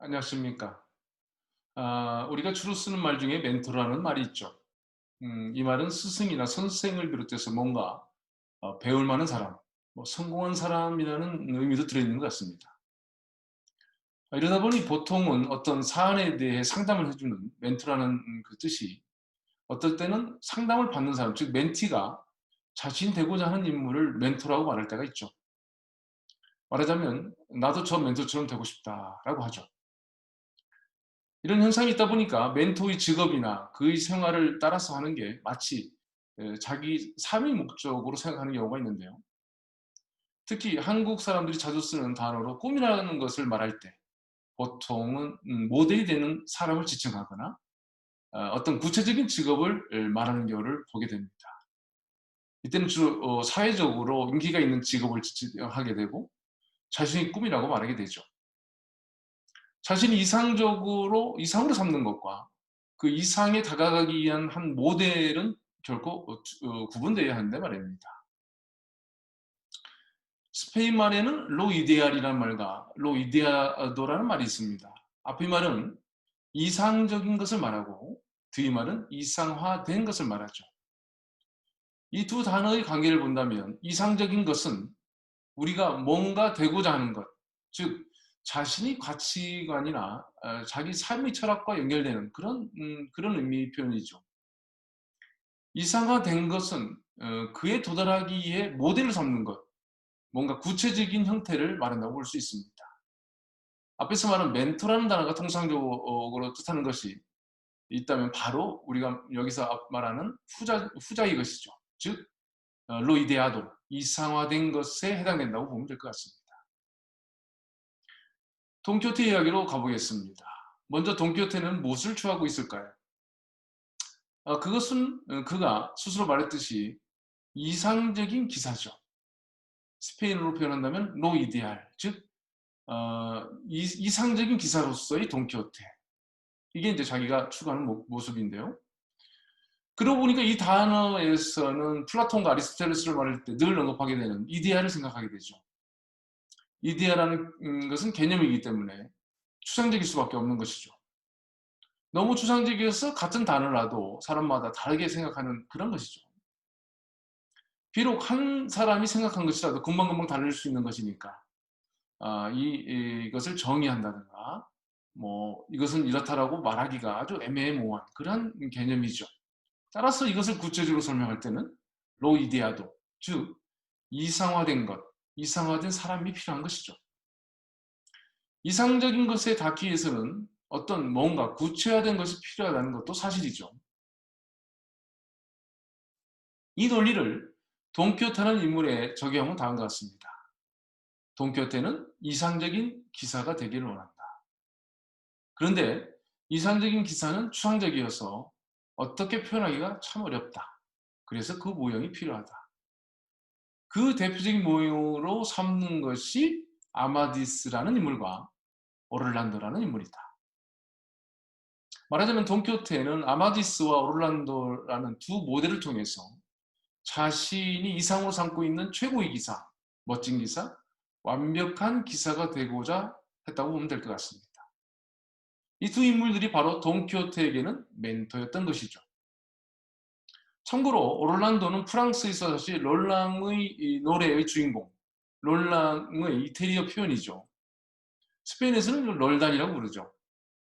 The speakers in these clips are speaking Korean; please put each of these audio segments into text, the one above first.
안녕하십니까. 우리가 주로 쓰는 말 중에 멘토라는 말이 있죠. 이 말은 스승이나 선생을 비롯해서 뭔가 배울 만한 사람, 성공한 사람이라는 의미도 들어있는 것 같습니다. 이러다 보니 보통은 어떤 사안에 대해 상담을 해주는 멘토라는 그 뜻이 어떨 때는 상담을 받는 사람, 즉 멘티가 자신이 되고자 하는 인물을 멘토라고 말할 때가 있죠. 말하자면 나도 저 멘토처럼 되고 싶다라고 하죠. 이런 현상이 있다 보니까 멘토의 직업이나 그의 생활을 따라서 하는 게 마치 자기 삶의 목적으로 생각하는 경우가 있는데요. 특히 한국 사람들이 자주 쓰는 단어로 꿈이라는 것을 말할 때 보통은 모델이 되는 사람을 지칭하거나 어떤 구체적인 직업을 말하는 경우를 보게 됩니다. 이때는 주로 사회적으로 인기가 있는 직업을 지칭하게 되고 자신의 꿈이라고 말하게 되죠. 자신이 이상으로 삼는 것과 그 이상에 다가가기 위한 한 모델은 결코 구분되어야 하는데 말입니다. 스페인 말에는 로 이데알이라는 말과 로 이데아도라는 말이 있습니다. 앞의 말은 이상적인 것을 말하고 뒤의 말은 이상화된 것을 말하죠. 이 두 단어의 관계를 본다면 이상적인 것은 우리가 뭔가 되고자 하는 것, 즉 자신이 가치관이나 자기 삶의 철학과 연결되는 그런 의미의 표현이죠. 이상화된 것은 그에 도달하기 위해 모델을 삼는 것, 뭔가 구체적인 형태를 말한다고 볼 수 있습니다. 앞에서 말한 멘토라는 단어가 통상적으로 뜻하는 것이 있다면 바로 우리가 여기서 말하는 후자의 것이죠. 즉 로이데아도, 이상화된 것에 해당된다고 보면 될 것 같습니다. 돈키호테 이야기로 가보겠습니다. 먼저 돈키호테는 무엇을 추구하고 있을까요? 그것은 그가 스스로 말했듯이 이상적인 기사죠. 스페인어로 표현한다면 로이데알, 즉 이상적인 기사로서의 돈키호테. 이게 이제 자기가 추구하는 모습인데요. 그러고 보니까 이 단어에서는 플라톤과 아리스토텔레스를 말할 때 늘 언급하게 되는 이데아를 생각하게 되죠. 이데아라는 것은 개념이기 때문에 추상적일 수밖에 없는 것이죠. 너무 추상적이어서 같은 단어라도 사람마다 다르게 생각하는 그런 것이죠. 비록 한 사람이 생각한 것이라도 금방금방 다를 수 있는 것이니까 이것을 정의한다든가 이것은 이렇다라고 말하기가 아주 애매모호한 그런 개념이죠. 따라서 이것을 구체적으로 설명할 때는 로이데아도, 즉 이상화된 것, 이상화된 사람이 필요한 것이죠. 이상적인 것에 닿기 위해서는 어떤 뭔가 구체화된 것이 필요하다는 것도 사실이죠. 이 논리를 돈키호테라는 인물에 적용하면 다음과 같습니다. 돈키호테는 이상적인 기사가 되기를 원한다. 그런데 이상적인 기사는 추상적이어서 어떻게 표현하기가 참 어렵다. 그래서 그 모형이 필요하다. 그 대표적인 모형으로 삼는 것이 아마디스라는 인물과 오를란도라는 인물이다. 말하자면 돈키호테는 아마디스와 오를란도라는 두 모델을 통해서 자신이 이상으로 삼고 있는 최고의 기사, 멋진 기사, 완벽한 기사가 되고자 했다고 보면 될 것 같습니다. 이 두 인물들이 바로 돈키호테에게는 멘토였던 것이죠. 참고로 오를란도는 프랑스에서 사실 롤랑의 노래의 주인공, 롤랑의 이태리어 표현이죠. 스페인에서는 롤단이라고 부르죠.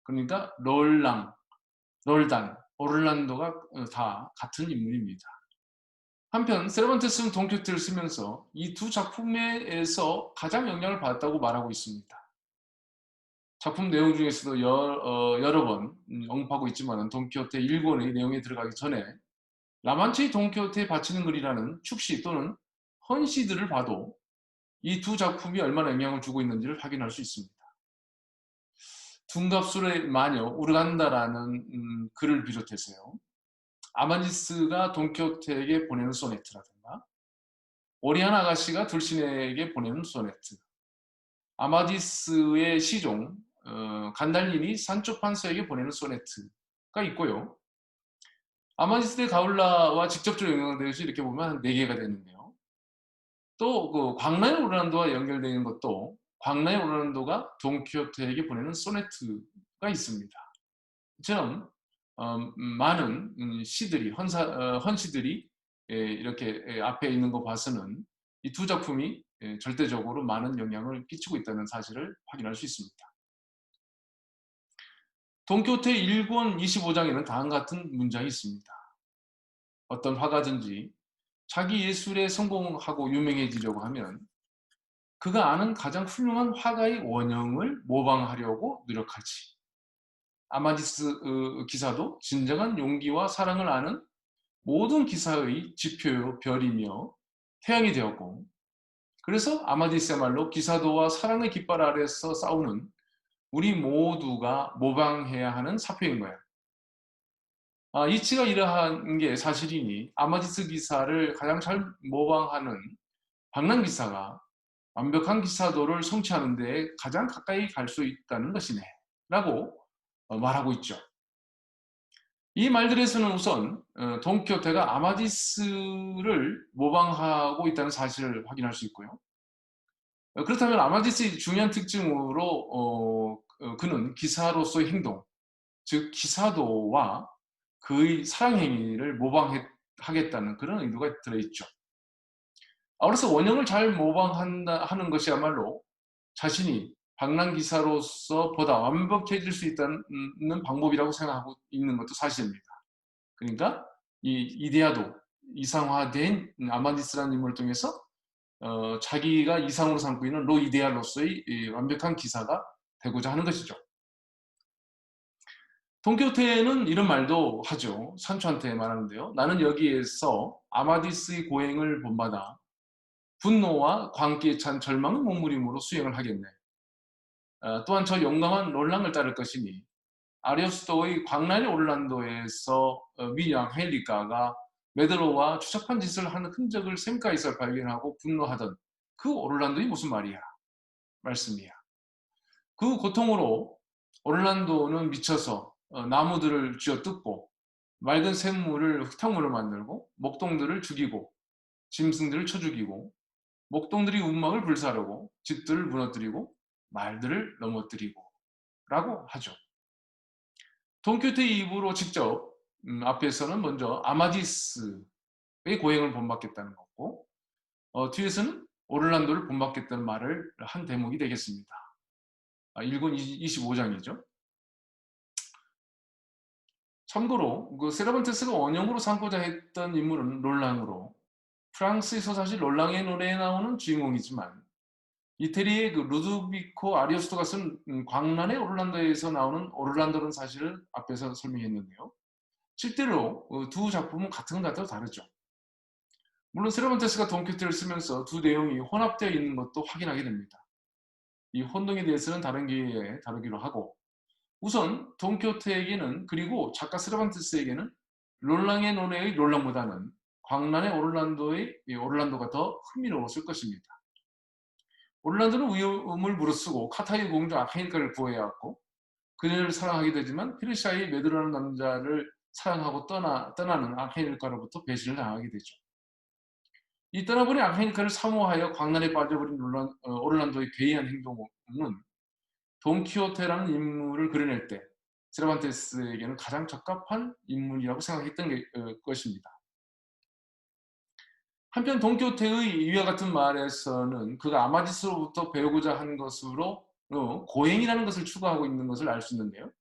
그러니까 롤단, 오를란도가 다 같은 인물입니다. 한편 세르반테스는 돈키호테를 쓰면서 이 두 작품에서 가장 영향을 받았다고 말하고 있습니다. 작품 내용 중에서도 여러 번 언급하고 있지만 돈키호테 1권의 내용에 들어가기 전에 라만체의 돈키호테에 바치는 글이라는 축시 또는 헌시들을 봐도 이 두 작품이 얼마나 영향을 주고 있는지를 확인할 수 있습니다. 둔갑술의 마녀 우르간다라는 글을 비롯해서요. 아마디스가 돈키호테에게 보내는 소네트라든가 오리안 아가씨가 둘신에게 보내는 소네트, 아마디스의 시종 간달린이 산초 판서에게 보내는 소네트가 있고요. 아마디스 대 가울라와 직접적으로 연결되어서 이렇게 보면 한 4개가 되는데요. 또 그 광란의 오르란도와 연결되는 것도 광라의 오르란도가 돈키호테에게 보내는 소네트가 있습니다. 이처럼 많은 시들이 헌시들이 이렇게 앞에 있는 거 봐서는 이 두 작품이 절대적으로 많은 영향을 끼치고 있다는 사실을 확인할 수 있습니다. 돈키호테 1권 25장에는 다음과 같은 문장이 있습니다. 어떤 화가든지 자기 예술에 성공하고 유명해지려고 하면 그가 아는 가장 훌륭한 화가의 원형을 모방하려고 노력하지. 아마디스 기사도 진정한 용기와 사랑을 아는 모든 기사의 지표요 별이며 태양이 되었고, 그래서 아마디스야말로 기사도와 사랑의 깃발 아래서 싸우는 우리 모두가 모방해야 하는 사표인 거야. 이치가 이러한 게 사실이니 아마디스 기사를 가장 잘 모방하는 박랑 기사가 완벽한 기사도를 성취하는 데 가장 가까이 갈 수 있다는 것이네 라고 말하고 있죠. 이 말들에서는 우선 돈키호테가 아마디스를 모방하고 있다는 사실을 확인할 수 있고요. 그렇다면 아마디스의 중요한 특징으로 그는 기사로서의 행동, 즉 기사도와 그의 사랑 행위를 모방하겠다는 그런 의도가 들어있죠. 그래서 원형을 잘 모방한다 하는 것이야말로 자신이 방랑 기사로서 보다 완벽해질 수 있다는 방법이라고 생각하고 있는 것도 사실입니다. 그러니까 이 이데아도 이상화된 아마디스라는 인물을 통해서 자기가 이상으로 삼고 있는 로 이데알로서의 완벽한 기사가 되고자 하는 것이죠. 돈키호테는 이런 말도 하죠. 산초한테 말하는데요. 나는 여기에서 아마디스의 고행을 본받아 분노와 광기에 찬 절망의 몸부림으로 수행을 하겠네. 또한 저 용감한 롤랑을 따를 것이니 아리오스토의 광란의 오르란도에서 미양 헬리카가 메드로와 추잡한 짓을 하는 흔적을 샘가에서 발견하고 분노하던 그 오르란도이 무슨 말이야? 말씀이야. 그 고통으로 오르란도는 미쳐서 나무들을 쥐어뜯고 맑은 샘물을 흙탕물을 만들고 목동들을 죽이고 짐승들을 쳐 죽이고 목동들이 운막을 불사르고 집들을 무너뜨리고 말들을 넘어뜨리고 라고 하죠. 돈키호테의 입으로 직접 앞에서는 먼저 아마디스의 고행을 본받겠다는 거고 뒤에서는 오를란도를 본받겠다는 말을 한 대목이 되겠습니다. 1권 25장이죠. 참고로 그 세라반테스가 원형으로 삼고자 했던 인물은 롤랑으로 프랑스의 서사시 롤랑의 노래에 나오는 주인공이지만 이태리의 그 루드비코 아리오스토가 쓴 광란의 오를란도에서 나오는 오를란도는 사실을 앞에서 설명했는데요. 실제로 두 작품은 같은 것 같아도 다르죠. 물론 세라반테스가 돈키호테를 쓰면서 두 내용이 혼합되어 있는 것도 확인하게 됩니다. 이 혼동에 대해서는 다른 기회에 다루기로 하고, 우선 돈키호테에게는, 그리고 작가 세라반테스에게는 롤랑의 논의 롤랑보다는 광란의 오를란도의 오를란도가 더 흥미로웠을 것입니다. 오를란도는 위험을 무릅쓰고 카타의 공주 아카니카를 구해야 했고 그녀를 사랑하게 되지만 페르시아의 메드로라는 남자를 사랑하고 떠나는 아카니카로부터 배신을 당하게 되죠. 이 떠나보니 아카니카를 사모하여 광란에 빠져버린 오를란도의 괴이한 행동은 돈키호테라는 인물을 그려낼 때 세르반테스에게는 가장 적합한 인물이라고 생각했던 것입니다. 한편 돈키호테의 이와 같은 말에서는 그가 아마디스로부터 배우고자 한 것으로 고행이라는 것을 추구하고 있는 것을 알 수 있는데요.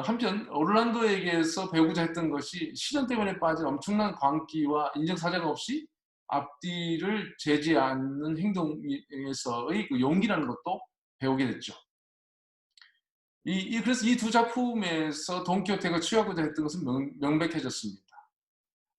한편 오를란도에게서 배우고자 했던 것이 시련 때문에 빠진 엄청난 광기와 인정사정 없이 앞뒤를 재지 않는 행동에서의 그 용기라는 것도 배우게 됐죠. 그래서 이 두 작품에서 돈키호테가 취하고자 했던 것은 명백해졌습니다.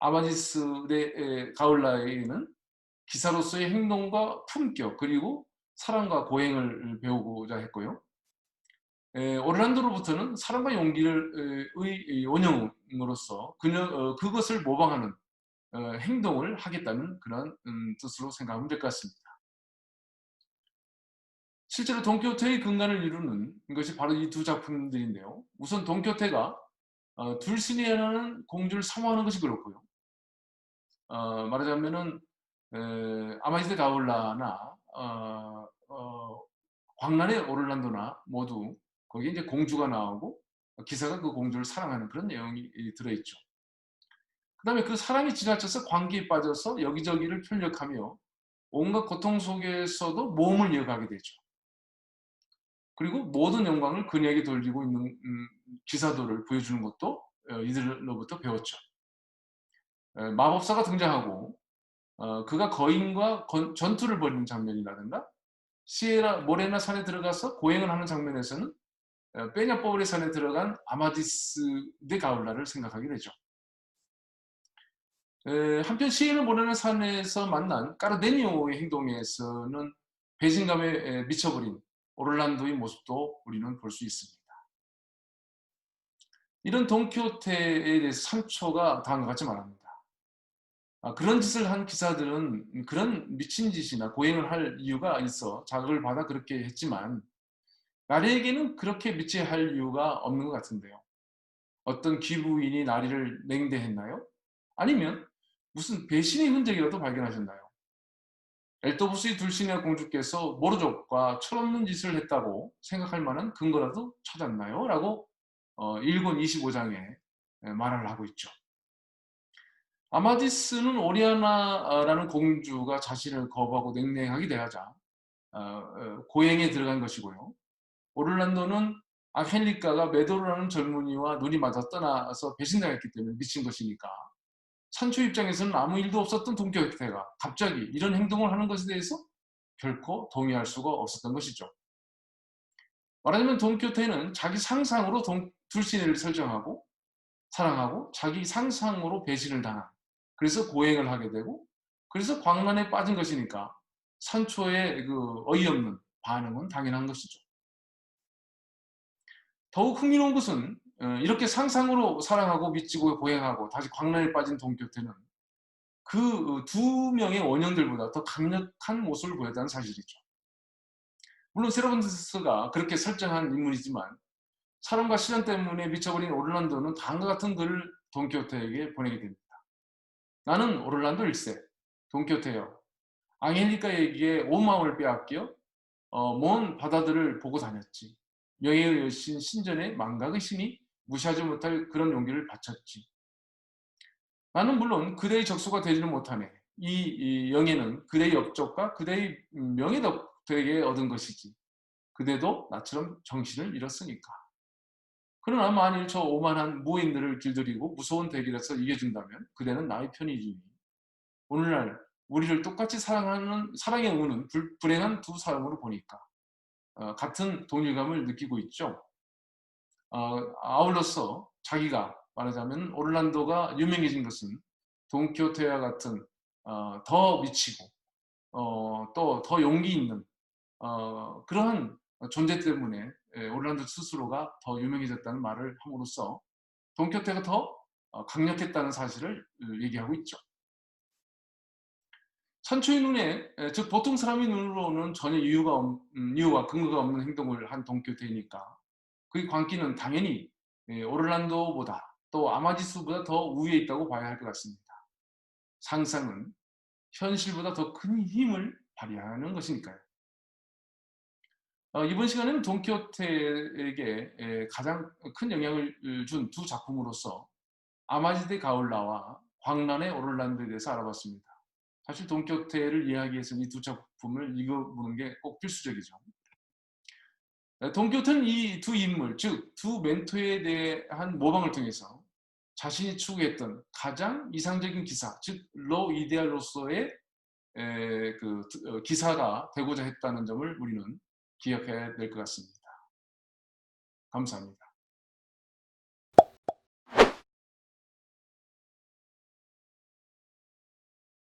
아마디스의 가을나에는 기사로서의 행동과 품격 그리고 사랑과 고행을 배우고자 했고요. 오르란도로부터는 사랑과 용기를 원형으로서 그것을 모방하는 행동을 하겠다는 그런 뜻으로 생각하면 될 것 같습니다. 실제로 돈키호테의 근간을 이루는 것이 바로 이 두 작품들인데요. 우선 돈키호테가 둘시니아라는 공주를 사모하는 것이 그렇고요. 말하자면은 아마디스 가울라나 광란의 오를란도나 모두 거기에 이제 공주가 나오고 기사가 그 공주를 사랑하는 그런 내용이 들어있죠. 그 다음에 그 사랑이 지나쳐서 관계에 빠져서 여기저기를 편력하며 온갖 고통 속에서도 모험을 이어가게 되죠. 그리고 모든 영광을 그녀에게 돌리고 있는 기사도를 보여주는 것도 이들로부터 배웠죠. 마법사가 등장하고 그가 거인과 전투를 벌이는 장면이라든가 시에라 모레나 산에 들어가서 고행을 하는 장면에서는 빼냐뽀울의 산에 들어간 아마디스 데 가울라를 생각하게 되죠. 한편 시에라 모레나 산에서 만난 까르데니오의 행동에서는 배신감에 미쳐버린 오를란도의 모습도 우리는 볼 수 있습니다. 이런 돈키호테에 대해서 상초가 다음과 같이 말합니다. 그런 짓을 한 기사들은 그런 미친 짓이나 고행을 할 이유가 있어 자극을 받아 그렇게 했지만 나리에게는 그렇게 믿지 할 이유가 없는 것 같은데요. 어떤 귀부인이 나리를 냉대했나요? 아니면 무슨 배신의 흔적이라도 발견하셨나요? 엘도부스의 둘신의 공주께서 모르족과 철없는 짓을 했다고 생각할 만한 근거라도 찾았나요? 라고 1권 25장에 말을 하고 있죠. 아마디스는 오리아나라는 공주가 자신을 거부하고 냉랭하게 대하자 고행에 들어간 것이고요. 오를란도는 앙헬리카가 메도르라는 젊은이와 눈이 맞아 떠나서 배신당했기 때문에 미친 것이니까 산초 입장에서는 아무 일도 없었던 돈키호테가 갑자기 이런 행동을 하는 것에 대해서 결코 동의할 수가 없었던 것이죠. 말하자면 돈키호테는 자기 상상으로 둘신을 설정하고 사랑하고 자기 상상으로 배신을 당한, 그래서 고행을 하게 되고 그래서 광란에 빠진 것이니까 산초의 그 어이없는 반응은 당연한 것이죠. 더욱 흥미로운 것은 이렇게 상상으로 사랑하고 미치고 고행하고 다시 광란에 빠진 돈키호테는 그 두 명의 원형들보다 더 강력한 모습을 보였다는 사실이죠. 물론 세르반테스가 그렇게 설정한 인물이지만 사랑과 시련 때문에 미쳐버린 오를란도는 다음과 같은 글을 돈키호테에게 보내게 됩니다. 나는 오를란도 1세, 돈키호테여. 앙헬리카에게 온 마음을 빼앗겨 먼 바다들을 보고 다녔지. 명예의 여신 신전의 망각의 신이 무시하지 못할 그런 용기를 바쳤지. 나는 물론 그대의 적수가 되지는 못하네. 이 영예는 그대의 업적과 그대의 명예 덕되게 얻은 것이지. 그대도 나처럼 정신을 잃었으니까. 그러나 만일 저 오만한 무인들을 길들이고 무서운 대결에서 이겨준다면 그대는 나의 편이지. 오늘날 우리를 똑같이 사랑에 우는 불행한 두 사람으로 보니까 같은 동일감을 느끼고 있죠. 아울러서 자기가 말하자면 오를란도가 유명해진 것은 돈키호테와 같은 더 미치고 또 더 용기 있는 그러한 존재 때문에 오를란도 스스로가 더 유명해졌다는 말을 함으로써 돈키호테가 더 강력했다는 사실을 얘기하고 있죠. 산초의 눈에, 즉 보통 사람의 눈으로는 전혀 이유와 근거가 없는 행동을 한 돈키호테이니까 그의 광기는 당연히 오를란도보다 또 아마디스보다 더 우위에 있다고 봐야 할 것 같습니다. 상상은 현실보다 더 큰 힘을 발휘하는 것이니까요. 이번 시간에는 돈키호테에게 가장 큰 영향을 준 두 작품으로서 아마디데 가울라와 광란의 오를란도에 대해서 알아봤습니다. 사실 돈키호테를 이해하기 위해서는 이 두 작품을 읽어보는 게 꼭 필수적이죠. 돈키호테는 이 두 인물, 즉 두 멘토에 대한 모방을 통해서 자신이 추구했던 가장 이상적인 기사, 즉 로 이데알로서의 기사가 되고자 했다는 점을 우리는 기억해야 될 것 같습니다. 감사합니다.